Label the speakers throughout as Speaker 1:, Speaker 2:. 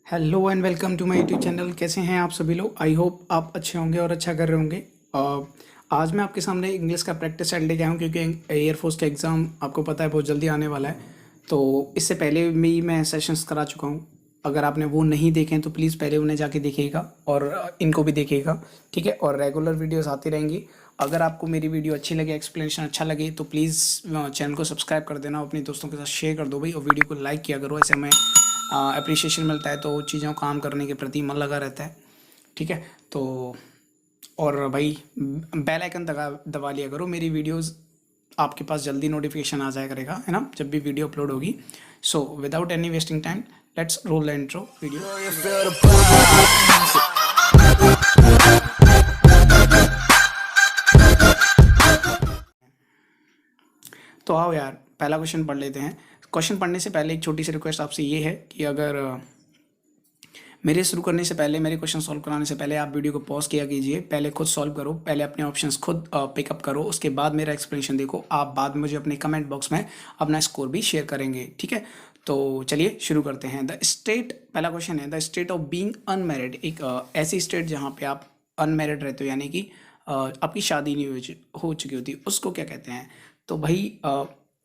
Speaker 1: Hello and welcome to my YouTube channel. कैसे हैं आप सभी लोग? आई होप आप अच्छे होंगे और अच्छा कर रहे होंगे। आज मैं आपके सामने इंग्लिश का प्रैक्टिस सेट लेके आया हूँ क्योंकि एयरफोर्स का एग्ज़ाम आपको पता है बहुत जल्दी आने वाला है। तो इससे पहले भी मैं सेशंस करा चुका हूँ। अगर आपने वो नहीं देखे हैं तो प्लीज़ पहले उन्हें जाके देखिएगा और इनको भी देखिएगा, ठीक है। और रेगुलर वीडियोस आती रहेंगी। अगर आपको मेरी वीडियो अच्छी लगे, एक्सप्लेनेशन अच्छा लगे तो प्लीज़ चैनल को सब्सक्राइब कर देना, अपने दोस्तों के साथ शेयर कर दो भाई, और वीडियो को लाइक किया करो। ऐसे में अप्रिसिएशन मिलता है तो चीज़ों काम करने के प्रति मन लगा रहता है, ठीक है। तो और भाई बेल आइकन दबा दबा लिया करो, मेरी वीडियोस आपके पास जल्दी नोटिफिकेशन आ जाया करेगा, है ना, जब भी वीडियो अपलोड होगी। So without any wasting time, let's roll the intro video. तो आओ यार, पहला क्वेश्चन पढ़ लेते हैं। क्वेश्चन पढ़ने से पहले एक छोटी सी रिक्वेस्ट आपसे ये है कि अगर मेरे शुरू करने से पहले, मेरे क्वेश्चन सॉल्व कराने से पहले आप वीडियो को पॉज किया कीजिए, पहले खुद सॉल्व करो, पहले अपने ऑप्शंस खुद पिकअप करो, उसके बाद मेरा एक्सप्लेनेशन देखो। आप बाद में मुझे अपने कमेंट बॉक्स में अपना स्कोर भी शेयर करेंगे, ठीक है। तो चलिए शुरू करते हैं। द स्टेट, पहला क्वेश्चन है, the state of being unmarried. एक ऐसी स्टेट जहाँ पे आप अनमैरिड रहते हो, यानी कि आपकी शादी नहीं हो चुकी होती, उसको क्या कहते हैं? तो भाई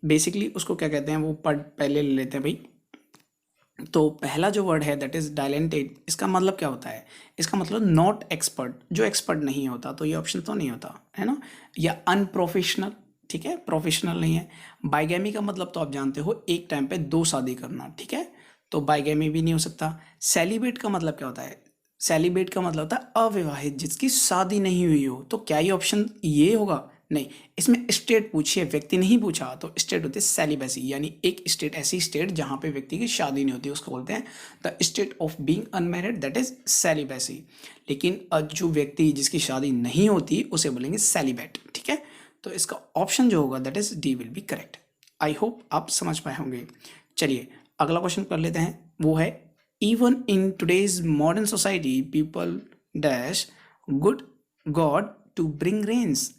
Speaker 1: बेसिकली उसको क्या कहते हैं वो पढ़ पहले ले लेते हैं भाई। तो पहला जो वर्ड है दैट इज डायलेंटेड, इसका मतलब क्या होता है? इसका मतलब नॉट एक्सपर्ट, जो एक्सपर्ट नहीं होता, तो ये ऑप्शन तो नहीं होता है ना। या अनप्रोफेशनल, ठीक है, प्रोफेशनल नहीं है। बाइगैमी का मतलब तो आप जानते हो, एक टाइम पे दो शादी करना, ठीक है, तो बाइगैमी भी नहीं हो सकता। सेलिब्रेट का मतलब क्या होता है? सेलिब्रेट का मतलब होता है अविवाहित, जिसकी शादी नहीं हुई हो। तो क्या ये ऑप्शन ये होगा? नहीं, इसमें स्टेट पूछी है, व्यक्ति नहीं पूछा। तो स्टेट होती है सेलिबेसी, यानी एक स्टेट, ऐसी स्टेट जहां पे व्यक्ति की शादी नहीं होती, उसको बोलते हैं the state of being unmarried, that is celibacy. लेकिन जो व्यक्ति जिसकी शादी नहीं होती उसे बोलेंगे सेलिबेट, ठीक है। तो इसका ऑप्शन जो होगा that is D will B correct. I hope आप समझ पाए होंगे। चलिए अगला क्वेश्चन कर लेते हैं। वो है, even in today's modern society people dash good God to bring rains.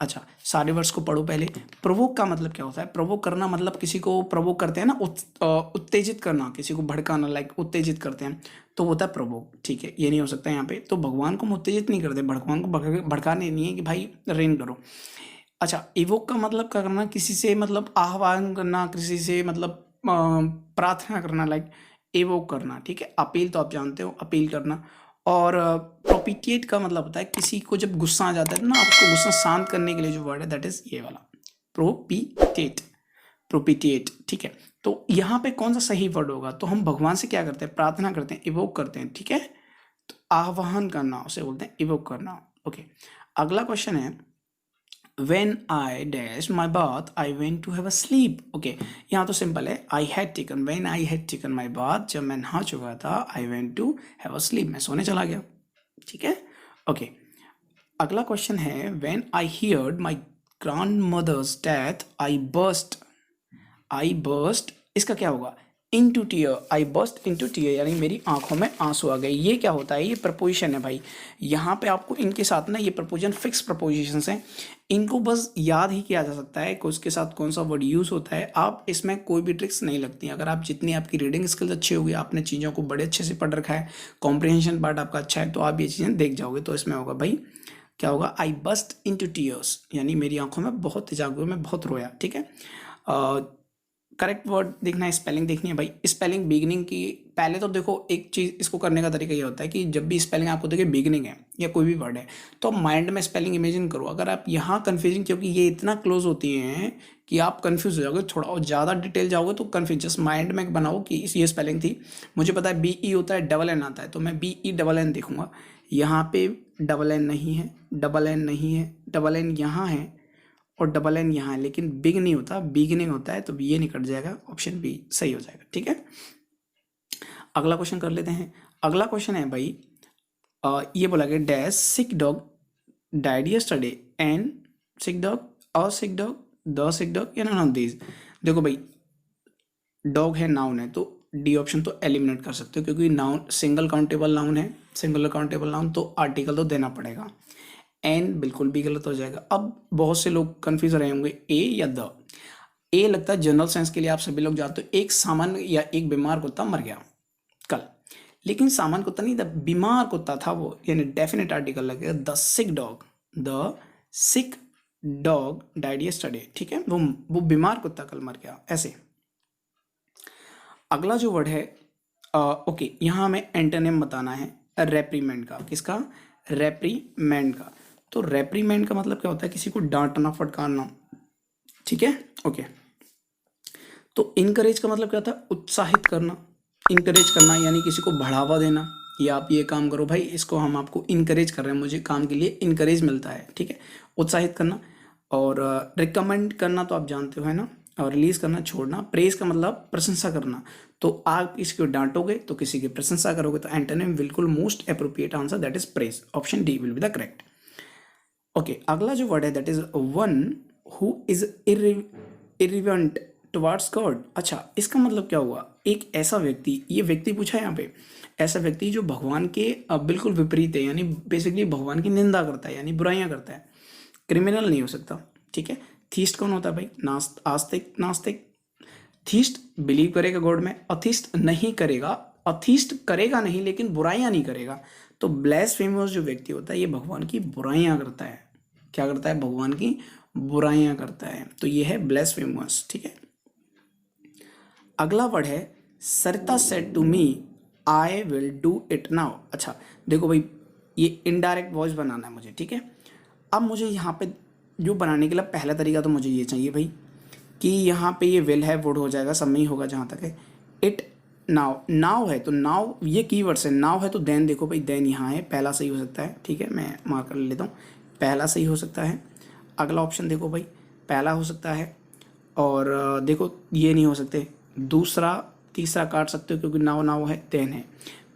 Speaker 1: अच्छा, सारे वर्ड्स को पढ़ो पहले। प्रोवोक का मतलब क्या होता है? प्रोवोक करना मतलब किसी को प्रोवोक करते हैं ना, उत्तेजित करना, किसी को भड़काना, लाइक उत्तेजित करते हैं, तो होता है प्रोवोक, ठीक है। ये नहीं हो सकता यहाँ पे। तो भगवान को हम उत्तेजित नहीं करते, भगवान को भड़काने नहीं है कि भाई रेन करो। अच्छा, इवोक का मतलब क्या करना? किसी से मतलब आह्वान करना, किसी से मतलब प्रार्थना करना, लाइक इवोक करना, ठीक है। अपील तो आप जानते हो, अपील करना। और प्रोपिटिएट का मतलब होता है किसी को जब गुस्सा आ जाता है ना, आपको गुस्सा शांत करने के लिए जो वर्ड है दैट इज ये वाला, प्रोपिटिएट, प्रोपिटिएट, ठीक है। तो यहाँ पे कौन सा सही वर्ड होगा? तो हम भगवान से क्या करते हैं? प्रार्थना करते हैं, इवोक करते हैं, ठीक है। तो आह्वान करना उसे बोलते हैं इवोक करना। ओके, अगला क्वेश्चन है, when I dashed my bath, I went to have a sleep. Okay, यहाँ तो सिंपल है, I had taken, when I had taken my bath, जब मैं नहा चुका था, I went to have a sleep, मैं सोने चला गया, ठीक है। ओके, अगला क्वेश्चन है, when I heard my grandmother's death, I burst, इसका क्या होगा? इनटू टीयर, आई बस्ट इनटू टीयर, यानी मेरी आंखों में आंसू आ गए। ये क्या होता है? ये प्रपोजिशन है भाई। यहाँ पे आपको इनके साथ ना, ये प्रपोजिशन फिक्स प्रपोजिशंस हैं, इनको बस याद ही किया जा सकता है कि उसके साथ कौन सा वर्ड यूज़ होता है। आप इसमें कोई भी ट्रिक्स नहीं लगती। अगर आप जितनी आपकी रीडिंग स्किल्स अच्छी होगी, आपने चीज़ों को बड़े अच्छे से पढ़ रखा है, कॉम्प्रिहेंशन पार्ट आपका अच्छा है, तो आप ये चीज़ें देख जाओगे। तो इसमें होगा भाई, क्या होगा? आई बस्ट इनटू टीयर्स, यानी मेरी आंखों में बहुत तेजाब हुए, मैं बहुत रोया, ठीक है। करेक्ट वर्ड देखना है, स्पेलिंग देखनी है भाई। स्पेलिंग बिगनिंग की, पहले तो देखो एक चीज़, इसको करने का तरीका ये होता है कि जब भी स्पेलिंग आपको देखे बिगनिंग है या कोई भी वर्ड है, तो माइंड में स्पेलिंग इमेजिन करो। अगर आप यहाँ कन्फ्यूजिंग, क्योंकि ये इतना क्लोज होती हैं कि आप कन्फ्यूज हो जाओगे, थोड़ा और ज़्यादा डिटेल जाओगे तो कन्फ्यूज। जस्ट माइंड में बनाओ कि ये स्पेलिंग थी, मुझे पता है BE होता है, डबल एन आता है, तो मैं BE देखूंगा। यहाँ पे डबल एन नहीं है, डबल एन नहीं है, डबल एन यहाँ है और डबल एन यहाँ है, लेकिन बिग नहीं होता, बिगनिंग होता है, तो ये नहीं कट जाएगा, ऑप्शन बी सही हो जाएगा, ठीक है। अगला क्वेश्चन कर लेते हैं। अगला क्वेश्चन है भाई, ये बोला गया, dash sick dog died yesterday, and sick dog, a sick dog, the sick dog, या नन ऑफ दीज। देखो भाई, डॉग है, नाउन है, तो डी ऑप्शन तो एलिमिनेट कर सकते हो, क्योंकि नाउन सिंगल काउंटेबल नाउन है, सिंगल काउंटेबल नाउन, तो आर्टिकल तो देना पड़ेगा। एन बिल्कुल भी गलत हो जाएगा। अब बहुत से लोग कंफ्यूज रहे होंगे, ए या द। ए लगता है जनरल साइंस के लिए, आप सभी लोग जानते हो, एक सामान्य या एक बीमार कुत्ता मर गया कल। लेकिन सामान्य कुत्ता नहीं था, बीमार कुत्ता था वो, यानी डेफिनेट आर्टिकल लगेगा। The sick dog, the sick dog died yesterday, ठीक है, वो बीमार कुत्ता कल मर गया, ऐसे। अगला जो वर्ड है ओके, यहाँ हमें एंटोनिम बताना है रेप्रीमेंड का। किसका? रेप्रीमेंड का। तो रेप्रीमेंड का मतलब क्या होता है? किसी को डांटना, फटकारना, ठीक है, ओके। तो इनकरेज का मतलब क्या होता है? उत्साहित करना। इनकरेज करना यानी किसी को बढ़ावा देना, या आप ये काम करो भाई, इसको हम आपको इनकरेज कर रहे हैं, मुझे काम के लिए इनकरेज मिलता है, ठीक है, उत्साहित करना। और रिकमेंड करना तो आप जानते हो, है ना, और रिलीज करना, छोड़ना। प्रेज का मतलब प्रशंसा करना, तो आप किसी को डांटोगे तो किसी की प्रशंसा करोगे, तो एंटोनिम बिल्कुल most appropriate answer that is praise, option D will be the correct. Okay, अगला जो वर्ड है that is one who is irreverent towards God. अच्छा, इसका मतलब क्या हुआ? एक ऐसा व्यक्ति, ये व्यक्ति पूछा है यहाँ पे, ऐसा व्यक्ति जो भगवान के बिल्कुल विपरीत है, यानी बेसिकली भगवान की निंदा करता है, यानी बुराइयां करता है। क्रिमिनल नहीं हो सकता, ठीक है। थीस्ट कौन होता है भाई? आस्तिक, नास्तिक। थीस्ट बिलीव करेगा गॉड में, अथिस्ट नहीं करेगा, अथिस्ट करेगा नहीं लेकिन बुराइयां नहीं करेगा। तो ब्लेस्फेमस जो व्यक्ति होता है ये भगवान की बुराइयां करता है। क्या करता है? भगवान की बुराइयां करता है, तो ये है ब्लेस्फेमस, ठीक है। अगला वर्ड है Sarita said to me I will do it now. अच्छा देखो भाई, ये इनडायरेक्ट वॉइस बनाना है मुझे, ठीक है। अब मुझे यहाँ पे जो बनाने के लिए पहला तरीका तो मुझे ये चाहिए भाई कि यहाँ पे ये विल है, वुड हो जाएगा, सब में ही होगा जहाँ तक है। इट नाउ, नाउ है तो नाउ ये कीवर्ड्स है, नाउ है तो देन, देखो भाई देन यहाँ है, पहला सही हो सकता है, ठीक है, मैं मार्क कर लेता हूँ, पहला सही हो सकता है। अगला ऑप्शन देखो भाई, पहला हो सकता है, और देखो ये नहीं हो सकते, दूसरा तीसरा काट सकते हो क्योंकि नाउ नाउ है, देन है,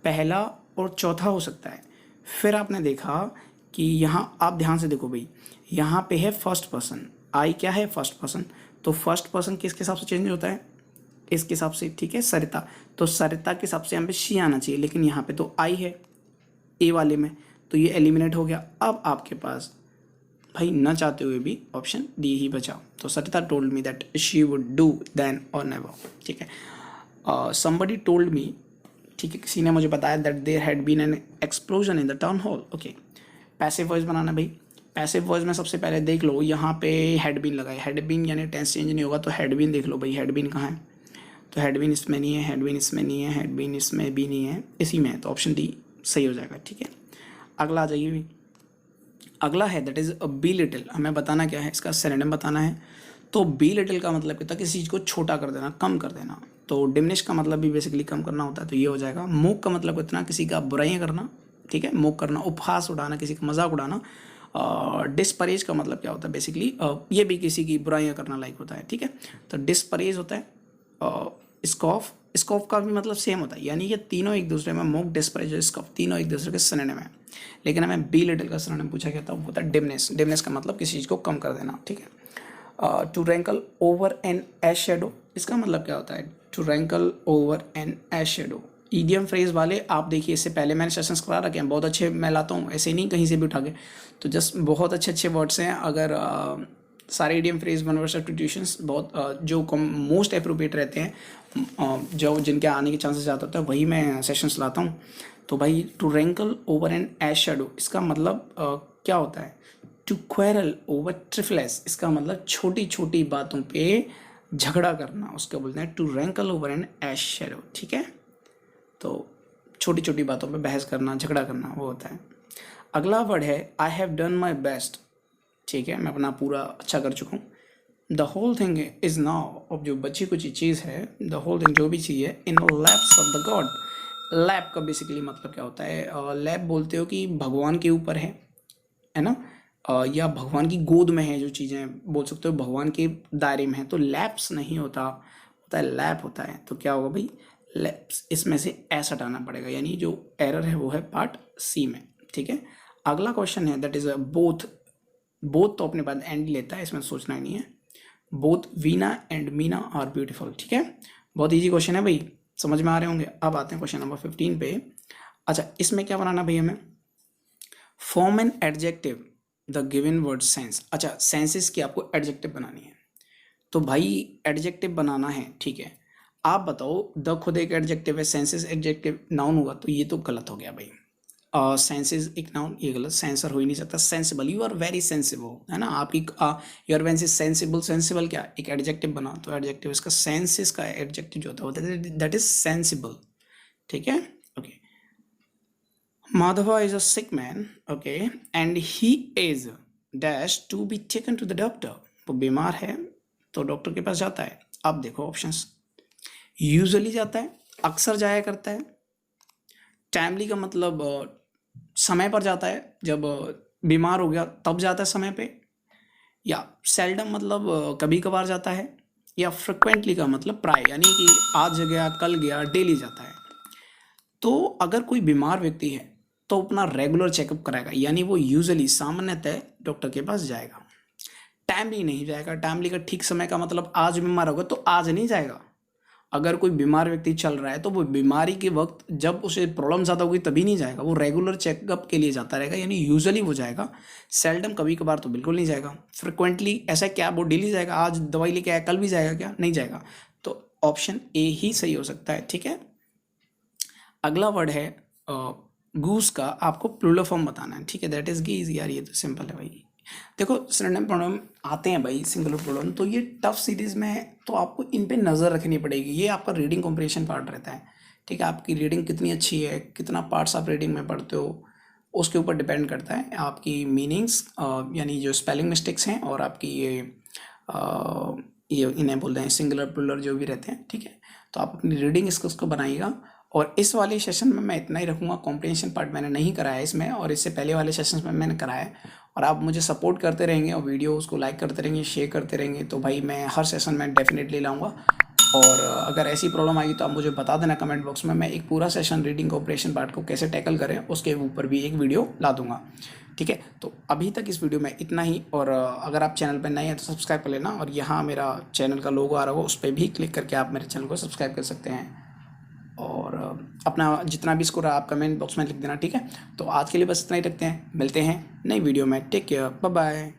Speaker 1: पहला और चौथा हो सकता है। फिर आपने देखा कि यहाँ आप ध्यान से देखो भाई, यहाँ पे है फर्स्ट पर्सन, आई क्या है? First person. तो फर्स्ट पर्सन किसके हिसाब से चेंज होता है? इसके हिसाब से, ठीक है, सरिता। तो सरिता के हिसाब से यहाँ पे शी आना चाहिए, लेकिन यहाँ पे तो आई है ए वाले में, तो ये एलिमिनेट हो गया। अब आपके पास भाई न चाहते हुए भी ऑप्शन डी ही बचा। तो Sarita told me that she would do then और नेवर, ठीक है। समबडी टोल्ड मी, ठीक है, किसी ने मुझे बताया that there had been an explosion in the town hall. Okay, passive voice बनाना भाई। पैसिव वॉइस में सबसे पहले देख लो यहाँ पे हैड बीन लगाए, हैड बीन यानी टेंस चेंज नहीं होगा, तो हैड बीन देख लो भाई, हैड बीन कहाँ है? तो हैड बीन इसमें नहीं है, हैड बीन इसमें नहीं है, हैड बीन इसमें भी नहीं है, इसी में है, तो ऑप्शन डी सही हो जाएगा, ठीक है। अगला आ जाइए भाई, अगला है दैट इज बी लिटिल। हमें बताना क्या है? इसका सिनोनिम बताना है। तो बी लिटिल का मतलब क्या होता है? किसी चीज़ को छोटा कर देना, कम कर देना। तो डिमिनिश का मतलब भी बेसिकली कम करना होता है, तो ये हो जाएगा। मोक का मतलब इतना, किसी का बुराइयां करना, ठीक है, मोक करना, उपहास उड़ाना, किसी का मजाक उड़ाना। डिस्परेज का मतलब क्या होता है? बेसिकली ये भी किसी की बुराइयां करना लाइक होता है, ठीक है। तो डिस्परेज होता है। स्कॉफ, स्कॉफ का भी मतलब सेम होता है, यानी ये तीनों एक दूसरे में, मोक, डिस्परेज, स्कॉफ, तीनों एक दूसरे के सिनोनिम है। लेकिन हमें बी लिटिल का सिनोनिम पूछा गया था, वो होता है डिमनेस। डिमनेस का मतलब किसी चीज़ को कम कर देना, ठीक है। To rankle over an ash shadow, इसका मतलब क्या होता है? To rankle over an ash shadow. Idiom phrase वाले आप देखिए, इससे पहले मैंने सेशंस करा रखे हैं, बहुत अच्छे मैं लाता हूँ, ऐसे नहीं कहीं से भी उठा के, तो जस्ट बहुत अच्छे अच्छे वर्ड्स हैं। अगर सारे idiom phrase one word substitutions बहुत जो मोस्ट अप्रोप्रिएट रहते हैं, जो जिनके आने के चांसेस ज़्यादा होता है, वही मैं सेशंस लाता हूँ। तो भाई to rankle over an ash shadow, इसका मतलब क्या होता है? टू क्वेरल ओवर ट्रिफलेस, इसका मतलब छोटी छोटी बातों पे झगड़ा करना, उसको बोलते हैं to rankle over an ash shadow, ठीक है। तो छोटी छोटी बातों पे बहस करना, झगड़ा करना, वो होता है। अगला वर्ड है I have done my best, ठीक है, मैं अपना पूरा अच्छा कर चुका हूँ। The whole thing is now, अब जो बची कुछ चीज़ है, द होल थिंग जो भी चीज़ है, in laps of the God. Lap का बेसिकली मतलब क्या होता है? लैप बोलते हो कि भगवान के ऊपर है ना, या भगवान की गोद में है, जो चीज़ें बोल सकते हो भगवान के दायरे में है, तो लैप्स नहीं होता, होता है लैप होता है। तो क्या होगा भाई? लैप्स, इसमें से एस हटाना पड़ेगा, यानी जो एरर है वो है पार्ट सी में, ठीक है। अगला क्वेश्चन है दैट इज बोथ। बोथ तो अपने बाद एंड लेता है, इसमें सोचना ही नहीं है। Both Veena and Meena are beautiful, ठीक है, बहुत ईजी क्वेश्चन है भाई, समझ में आ रहे होंगे। अब आते हैं क्वेश्चन नंबर 15 पे। अच्छा, इसमें क्या बनाना भाई? हमें form an adjective the given word sense. अच्छा, सेंसेस की आपको एडजेक्टिव बनानी है, तो भाई एडजेक्टिव बनाना है, ठीक है। आप बताओ, द खुद एक एडजेक्टिव है, सेंसेस एडजेक्टिव नाउन हुआ, तो ये तो गलत हो गया भाई। सेंसेस एक नाउन, ये गलत, सेंसर हो ही नहीं सकता। Sensible, you are very sensible, है ना आपकी, you are when say sensible, sensible क्या एक एडजेक्टिव बना, तो एडजेक्टिव इसका सेंसेस का एडजेक्टिव जो होता है दैट इज सेंसिबल, ठीक है। Okay, Madhava is a sick man, okay, and he is dash to be taken to the doctor, वो बीमार है तो डॉक्टर के पास जाता है। अब देखो ऑप्शंस, यूजुअली जाता है, अक्सर जाया करता है, टाइमली का मतलब समय पर जाता है, जब बीमार हो गया तब जाता है समय पे, या सेल्डम मतलब कभी कभार जाता है, या फ्रिक्वेंटली का मतलब प्राय, यानी कि आज गया कल गया डेली जाता है। तो अगर कोई बीमार व्यक्ति है तो अपना रेगुलर चेकअप कराएगा, यानी वो यूजुअली सामान्यतः डॉक्टर के पास जाएगा। टाइमली नहीं जाएगा, टाइमली का ठीक समय का मतलब आज बीमार होगा तो आज नहीं जाएगा। अगर कोई बीमार व्यक्ति चल रहा है तो वो बीमारी के वक्त जब उसे प्रॉब्लम ज़्यादा होगी तभी नहीं जाएगा, वो रेगुलर चेकअप के लिए जाता रहेगा, यानी यूजुअली वो जाएगा। सेल्डम कभी कभार तो बिल्कुल नहीं जाएगा। फ्रिक्वेंटली ऐसा क्या वो डेली जाएगा, आज दवाई लेके आया कल भी जाएगा क्या, नहीं जाएगा। तो ऑप्शन ए ही सही हो सकता है, ठीक है। अगला वर्ड है गूस का, आपको प्लूरल फॉर्म बताना है, ठीक है। दैट इज गीज, यार ये तो सिंपल है भाई। देखो सिनोनिम प्रोनाउन आते हैं भाई, सिंगुलर प्रोनाउन, तो ये टफ सीरीज में है तो आपको इन पे नज़र रखनी पड़ेगी। ये आपका रीडिंग कॉम्प्रिहेंशन पार्ट रहता है, ठीक है। आपकी रीडिंग कितनी अच्छी है, कितना पार्ट्स आप रीडिंग में पढ़ते हो, उसके ऊपर डिपेंड करता है आपकी मीनिंग्स, यानी जो स्पेलिंग मिस्टेक्स हैं और आपकी ये इन्हें बोलते हैं सिंगुलर प्लूरल जो भी रहते हैं, ठीक है। तो आप अपनी रीडिंग स्किल्स को बनाइएगा। और इस वाले सेशन में मैं इतना ही रखूँगा, कॉम्प्रिहेंशन पार्ट मैंने नहीं कराया इसमें, और इससे पहले वाले सेशंस में मैंने कराया है। और आप मुझे सपोर्ट करते रहेंगे और वीडियो उसको लाइक करते रहेंगे, शेयर करते रहेंगे, तो भाई मैं हर सेशन में डेफिनेटली लाऊंगा। और अगर ऐसी प्रॉब्लम आएगी तो आप मुझे बता देना कमेंट बॉक्स में, मैं एक पूरा सेशन रीडिंग कॉम्प्रिहेंशन पार्ट को कैसे टैकल करें उसके ऊपर भी एक वीडियो ला दूंगा, ठीक है। तो अभी तक इस वीडियो में इतना ही, और अगर आप चैनल पर नए हैं तो सब्सक्राइब कर लेना, और यहाँ मेरा चैनल का लोगो आ रहा होगा उस पर भी क्लिक करके आप मेरे चैनल को सब्सक्राइब कर सकते हैं। और अपना जितना भी स्कोर है आप कमेंट बॉक्स में लिख देना, ठीक है। तो आज के लिए बस इतना ही रखते हैं, मिलते हैं नई वीडियो में, टेक केयर, बाय बाय।